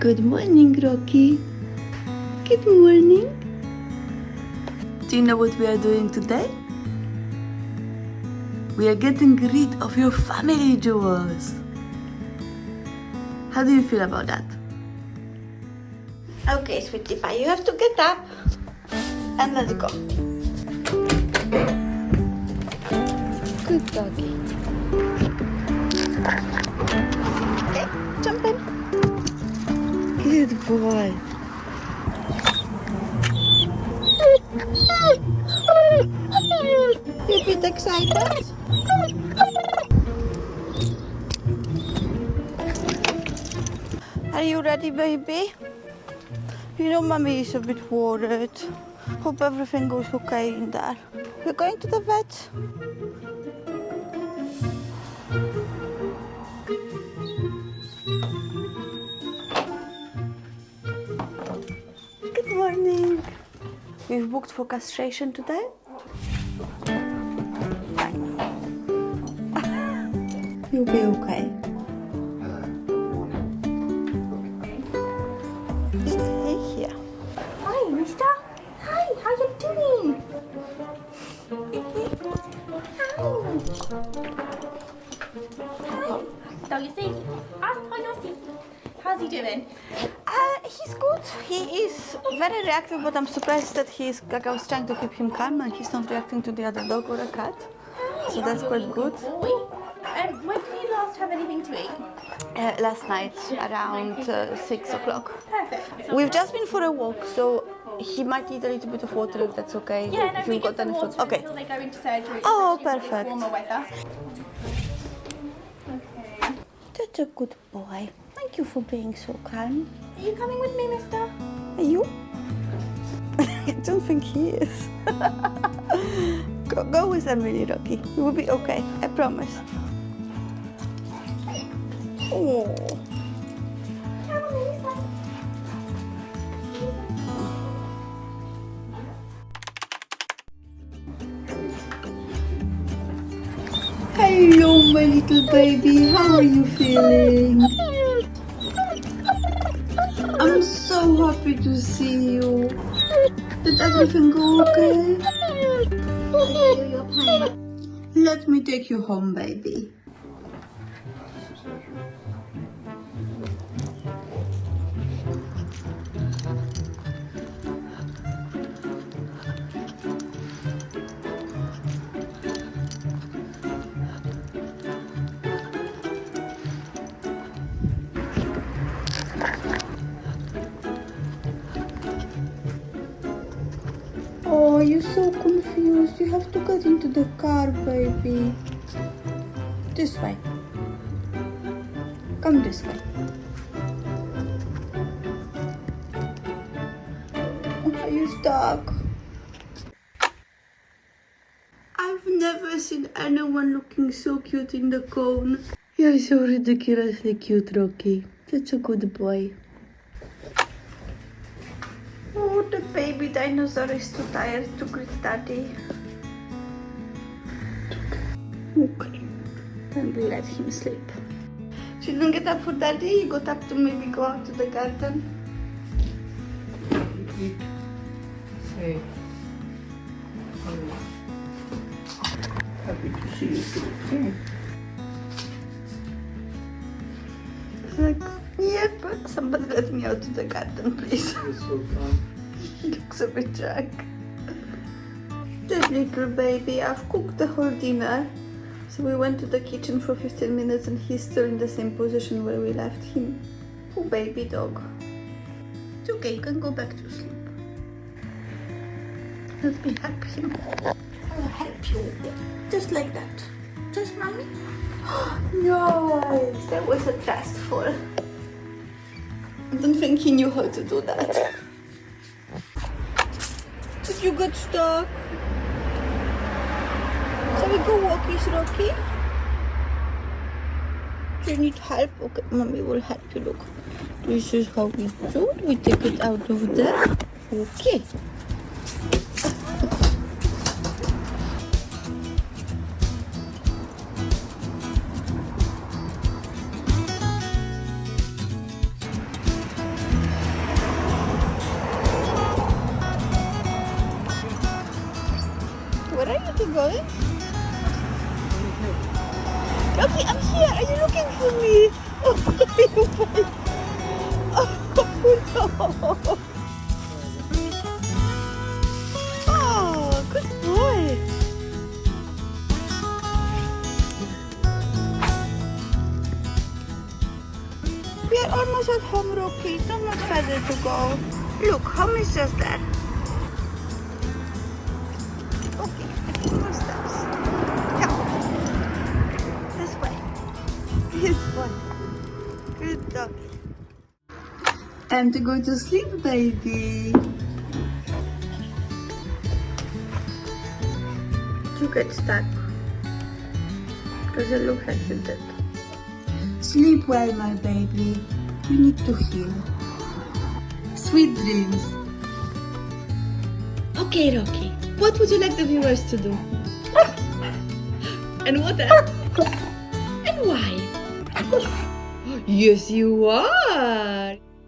Good morning, Rocky. Good morning. Do you know what we are doing today? We are getting rid of your family jewels. How do you feel about that? Okay, sweetie pie, you have to get up and let's go. Good doggy. Okay, jump in. Good boy. You a bit excited? Are you ready, baby? You know, mommy is a bit worried. Hope everything goes okay in there. We're going to the vet. Good morning. We've booked for castration today. Fine. You'll be okay. Stay here. Hi, mister. Hi, how you doing? Hi. So you see, ask how you see. How's he doing? He's good. He is very reactive, but I'm surprised that I was trying to keep him calm and he's not reacting to the other dog or a cat. So that's quite good. Boy. When did you last have anything to eat? Last night around 6 o'clock. Perfect. So We've just been for a walk, so he might need a little bit of water if that's okay. yeah, no, if we you've give got them any water food. Okay. until they go into surgery. Oh, especially in this perfect. warmer weather. Okay. That's a good boy. Thank you for being so calm. Are you coming with me, mister? Are you? I don't think he is. Go with Emily, Rocky. You will be okay. I promise. Oh. Come on, mister. Hello, my little baby. How are you feeling? I'm so happy to see you. Did everything go okay? You're playing. Let me take you home, baby. Oh, you're so confused. You have to get into the car, baby. This way. Come this way. Are you stuck? I've never seen anyone looking so cute in the cone. You're so ridiculously cute, Rocky. That's a good boy. Oh, the baby dinosaur is too tired to greet daddy. Okay. And we let him sleep. She didn't get up for daddy, he got up to maybe go out to the garden. Say, happy to see you too. It's like, yeah, but somebody let me out to the garden, please. It's so fun. He looks a bit drunk. This little baby, I've cooked the whole dinner. So we went to the kitchen for 15 minutes and he's still in the same position where we left him. Oh, baby dog. It's okay, you can go back to sleep. Let me help him. I will help you. Just like that. Just mommy. No, that was a trustful. I don't think he knew how to do that. Did you get stuck? Shall we go walkies, Rocky? Do you need help? Okay, mommy will help you. Look, this is how we do it. We take it out of there. Okay. going? Rocky, I'm here. Are you looking for me? Oh, you fine. Oh, no. Oh, good boy. We are almost at home, Rocky. It's not much further to go. Look, home is just there. Okay, a few more steps. Come. This way. This way. Good dog. Time to go to sleep, baby. You get stuck. Because you look like you're dead. Sleep well, my baby. You need to heal. Sweet dreams. Okay, Rocky. What would you like the viewers to do? And what else? And why? Yes, you are.